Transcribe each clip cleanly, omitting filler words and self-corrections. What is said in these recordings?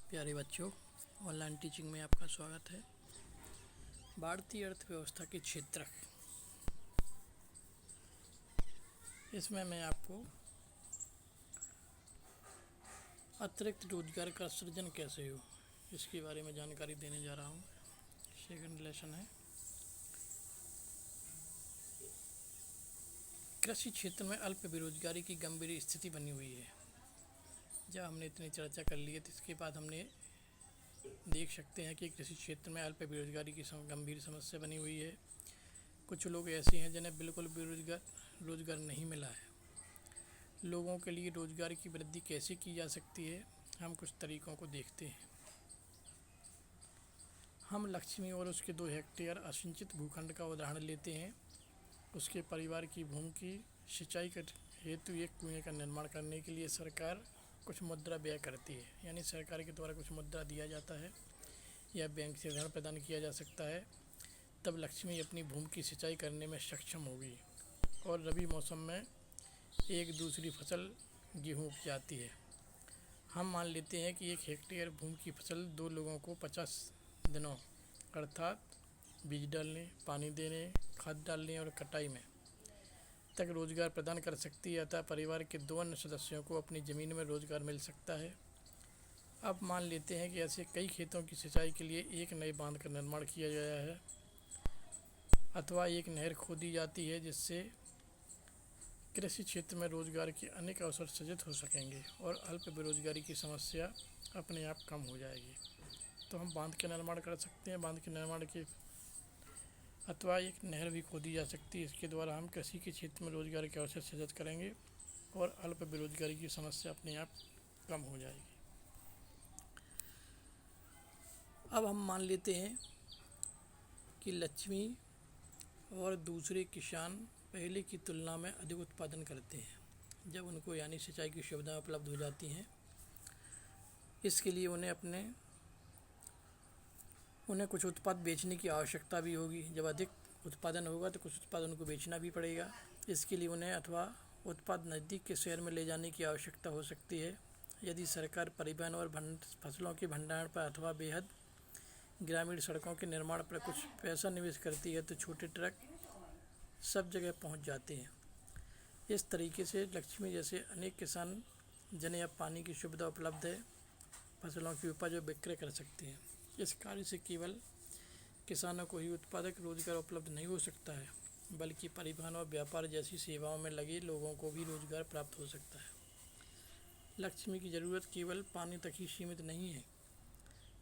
प्यारे बच्चों, online teaching में आपका स्वागत है। भारतीय अर्थव्यवस्था के क्षेत्र, इसमें मैं आपको अतिरिक्त रोजगार का सृजन कैसे हो इसके बारे में जानकारी देने जा रहा हूँ। सेकंड लेसन है कृषि क्षेत्र में अल्प बेरोजगारी की गंभीर स्थिति बनी हुई है। जब हमने इतनी चर्चा कर ली है तो इसके बाद हमने देख सकते हैं कि कृषि क्षेत्र में अल्प बेरोजगारी की गंभीर समस्या बनी हुई है। कुछ लोग ऐसे हैं जिन्हें बिल्कुल रोजगार नहीं मिला है। लोगों के लिए रोजगार की वृद्धि कैसे की जा सकती है, हम कुछ तरीकों को देखते हैं। हम लक्ष्मी और उसके 2 हेक्टेयर असिंचित भूखंड का उदाहरण लेते हैं। उसके परिवार की भूमि की सिंचाई हेतु एक कुएं का निर्माण करने के लिए सरकार कुछ मुद्रा व्यय करती है, यानी सरकार के द्वारा कुछ मुद्रा दिया जाता है या बैंक से ऋण प्रदान किया जा सकता है। तब लक्ष्मी अपनी भूमि की सिंचाई करने में सक्षम होगी और रबी मौसम में एक दूसरी फसल गेहूँ उपजाती है। हम मान लेते हैं कि 1 हेक्टेयर भूमि की फसल 2 लोगों को 50 दिनों अर्थात बीज डालने, पानी देने, खाद डालने और कटाई में तक रोजगार प्रदान कर सकती है। अतः परिवार के 2 अन्य सदस्यों को अपनी ज़मीन में रोजगार मिल सकता है। अब मान लेते हैं कि ऐसे कई खेतों की सिंचाई के लिए एक नए बांध का निर्माण किया गया है अथवा एक नहर खोदी जाती है, जिससे कृषि क्षेत्र में रोजगार के अनेक अवसर सृजित हो सकेंगे और अल्प बेरोजगारी की समस्या अपने आप कम हो जाएगी। तो हम बांध का निर्माण कर सकते हैं। बांध के निर्माण के अथवा एक नहर भी खोदी जा सकती है। इसके द्वारा हम कृषि के क्षेत्र में रोजगार के अवसर सृजित करेंगे और अल्प बेरोजगारी की समस्या अपने आप कम हो जाएगी। अब हम मान लेते हैं कि लक्ष्मी और दूसरे किसान पहले की तुलना में अधिक उत्पादन करते हैं जब उनको यानी सिंचाई की सुविधाएं उपलब्ध हो जाती हैं। इसके लिए उन्हें कुछ उत्पाद बेचने की आवश्यकता भी होगी। जब अधिक उत्पादन होगा तो कुछ उत्पाद उनको बेचना भी पड़ेगा। इसके लिए उन्हें अथवा उत्पाद नज़दीक के शहर में ले जाने की आवश्यकता हो सकती है। यदि सरकार परिवहन और फसलों के भंडारण पर अथवा बेहद ग्रामीण सड़कों के निर्माण पर कुछ पैसा निवेश करती है तो छोटे ट्रक सब जगह पहुंच जाते हैं। इस तरीके से लक्ष्मी जैसे अनेक किसान जिन्हें अब पानी की सुविधा उपलब्ध है, फसलों की उपज और विक्रय कर सकते हैं। इस कार्य से केवल किसानों को ही उत्पादक रोजगार उपलब्ध नहीं हो सकता है, बल्कि परिवहन और व्यापार जैसी सेवाओं में लगे लोगों को भी रोजगार प्राप्त हो सकता है। लक्ष्मी की ज़रूरत केवल पानी तक ही सीमित नहीं है।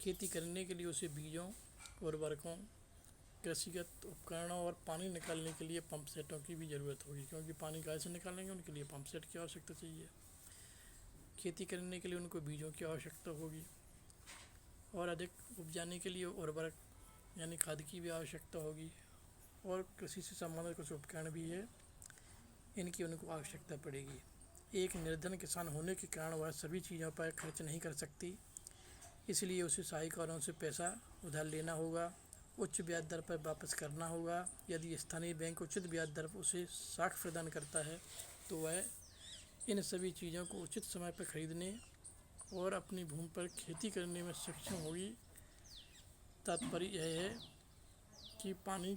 खेती करने के लिए उसे बीजों, उर्वरकों, कृषिगत उपकरणों और पानी निकालने के लिए पंप सेटों की भी ज़रूरत होगी, क्योंकि पानी कैसे निकालेंगे उनके लिए पंप सेट की आवश्यकता चाहिए। खेती करने के लिए उनको बीजों की आवश्यकता होगी और अधिक उपजाने के लिए उर्वरक यानी खाद की भी आवश्यकता होगी और कृषि से संबंधित कुछ उपकरण भी है, इनकी उनको आवश्यकता पड़ेगी। एक निर्धन किसान होने के कारण वह सभी चीज़ों पर खर्च नहीं कर सकती, इसलिए उसे साहूकारों से पैसा उधार लेना होगा, उच्च ब्याज दर पर वापस करना होगा। यदि स्थानीय बैंक उचित ब्याज दर पर उसे साख प्रदान करता है तो वह इन सभी चीज़ों को उचित समय पर खरीदने और अपनी भूमि पर खेती करने में सक्षम होगी। तात्पर्य यह है कि पानी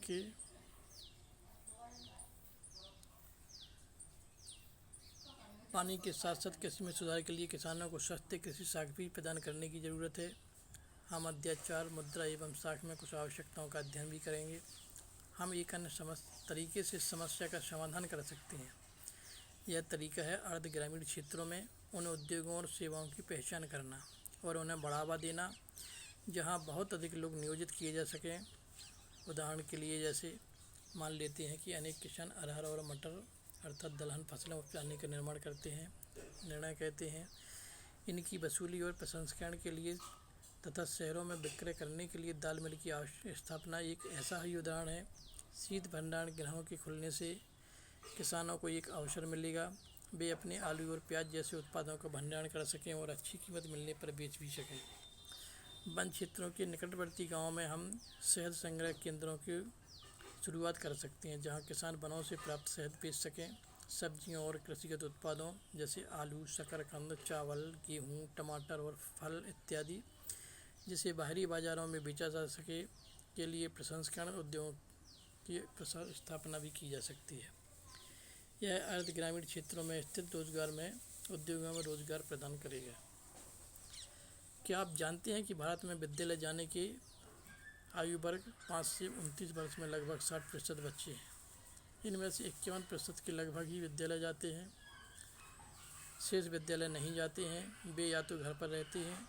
के साथ साथ कृषि में सुधार के लिए किसानों को सस्ते कृषि साख भी प्रदान करने की ज़रूरत है। हम अध्याय 4 मुद्रा एवं साख में कुछ आवश्यकताओं का अध्ययन भी करेंगे। हम एक अन्य तरीके से समस्या का समाधान कर सकते हैं। यह तरीका है अर्ध ग्रामीण क्षेत्रों में उन उद्योगों और सेवाओं की पहचान करना और उन्हें बढ़ावा देना जहां बहुत अधिक लोग नियोजित किए जा सकें। उदाहरण के लिए जैसे मान लेते हैं कि अनेक किसान अरहर और मटर अर्थात दलहन फसलें उपजाने का निर्णय कहते हैं। इनकी वसूली और प्रसंस्करण के लिए तथा शहरों में विक्रय करने के लिए दाल मिल की स्थापना एक ऐसा ही उदाहरण है। शीत भंडारण गृहों के खुलने से किसानों को एक अवसर मिलेगा, वे अपने आलू और प्याज जैसे उत्पादों का भंडारण कर सकें और अच्छी कीमत मिलने पर बेच भी सकें। वन क्षेत्रों के निकटवर्ती गांवों में हम शहद संग्रह केंद्रों की शुरुआत कर सकते हैं, जहां किसान वनों से प्राप्त शहद बेच सकें। सब्जियों और कृषिगत उत्पादों जैसे आलू, शकरकंद, चावल, गेहूँ, टमाटर और फल इत्यादि जिसे बाहरी बाज़ारों में बेचा जा सके के लिए प्रसंस्करण उद्योगों की स्थापना भी की जा सकती है। यह अर्ध ग्रामीण क्षेत्रों में स्थित रोजगार में उद्योगों में रोजगार प्रदान करेगा। क्या आप जानते हैं कि भारत में विद्यालय जाने की आयु वर्ग 5 से 29 वर्ष में लगभग 60% बच्चे हैं। इनमें से 51% के लगभग ही विद्यालय जाते हैं। शेष विद्यालय नहीं जाते हैं। वे या तो घर पर रहते हैं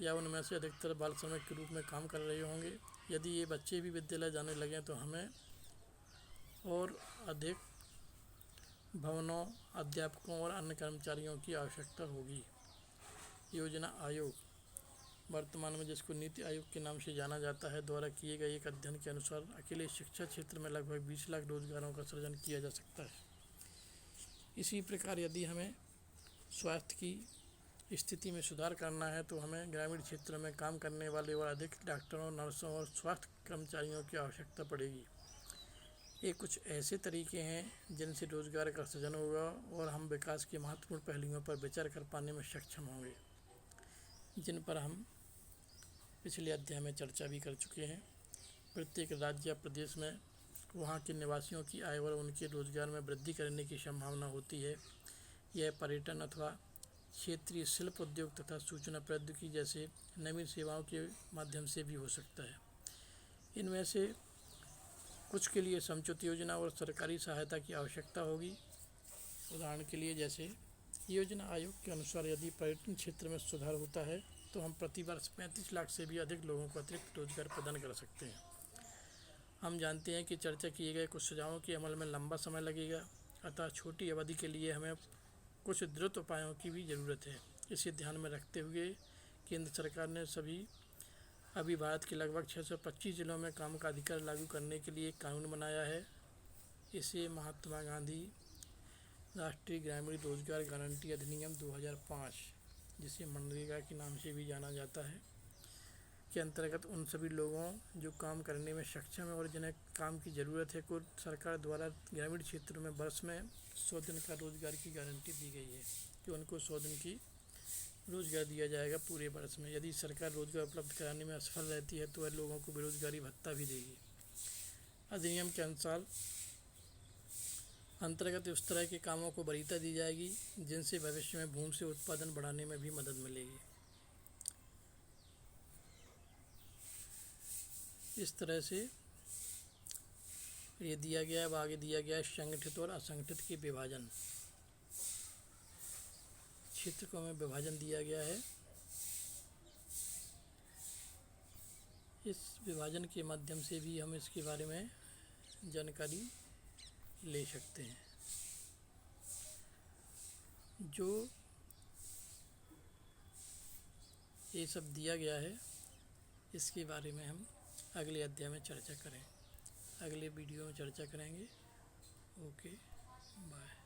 या उनमें से अधिकतर बाल श्रमिक के रूप में काम कर रहे होंगे। यदि ये बच्चे भी विद्यालय जाने लगें तो हमें और अधिक भवनों, अध्यापकों और अन्य कर्मचारियों की आवश्यकता होगी। योजना आयोग, वर्तमान में जिसको नीति आयोग के नाम से जाना जाता है, द्वारा किए गए एक अध्ययन के अनुसार अकेले शिक्षा क्षेत्र में लगभग 20 लाख रोजगारों का सृजन किया जा सकता है। इसी प्रकार यदि हमें स्वास्थ्य की स्थिति में सुधार करना है तो हमें ग्रामीण क्षेत्र में काम करने वाले और अधिक डॉक्टरों, नर्सों और स्वास्थ्य कर्मचारियों की आवश्यकता पड़ेगी। ये कुछ ऐसे तरीके हैं जिनसे रोजगार का सृजन होगा और हम विकास के महत्वपूर्ण पहलुओं पर विचार कर पाने में सक्षम होंगे, जिन पर हम पिछले अध्याय में चर्चा भी कर चुके हैं। प्रत्येक राज्य या प्रदेश में वहाँ के निवासियों की आय और उनके रोजगार में वृद्धि करने की संभावना होती है। यह पर्यटन अथवा क्षेत्रीय शिल्प उद्योग तथा सूचना प्रौद्योगिकी जैसे नवीन सेवाओं के माध्यम से भी हो सकता है। इनमें से कुछ के लिए समुचित योजना और सरकारी सहायता की आवश्यकता होगी। उदाहरण के लिए जैसे योजना आयोग के अनुसार यदि पर्यटन क्षेत्र में सुधार होता है तो हम प्रति वर्ष 35 लाख से भी अधिक लोगों को अतिरिक्त रोजगार प्रदान कर सकते हैं। हम जानते हैं कि चर्चा किए गए कुछ सुझावों के अमल में लंबा समय लगेगा, अतः छोटी अवधि के लिए हमें कुछ द्रुत उपायों की भी ज़रूरत है। इसे ध्यान में रखते हुए केंद्र सरकार ने अभी भारत के लगभग 625 जिलों में काम का अधिकार लागू करने के लिए एक कानून बनाया है। इसे महात्मा गांधी राष्ट्रीय ग्रामीण रोजगार गारंटी अधिनियम 2005, जिसे मनरेगा के नाम से भी जाना जाता है, के अंतर्गत उन सभी लोगों जो काम करने में सक्षम है और जिन्हें काम की ज़रूरत है को सरकार द्वारा ग्रामीण क्षेत्रों में वर्ष में 100 दिन का रोजगार की गारंटी दी गई है कि उनको 100 दिन की रोजगार दिया जाएगा पूरे वर्ष में। यदि सरकार रोजगार उपलब्ध कराने में असफल रहती है तो वह लोगों को बेरोजगारी भत्ता भी देगी। अधिनियम के अनुसार अंतर्गत उस तरह के कामों को वरीयता दी जाएगी जिनसे भविष्य में भूमि से उत्पादन बढ़ाने में भी मदद मिलेगी। इस तरह से ये दिया गया है। अब आगे दिया गया है संगठित और असंगठित के विभाजन। क्षेत्रों में विभाजन दिया गया है। इस विभाजन के माध्यम से भी हम इसके बारे में जानकारी ले सकते हैं। जो ये सब दिया गया है इसके बारे में हम अगले अध्याय में चर्चा करें, अगले वीडियो में चर्चा करेंगे। Okay, bye.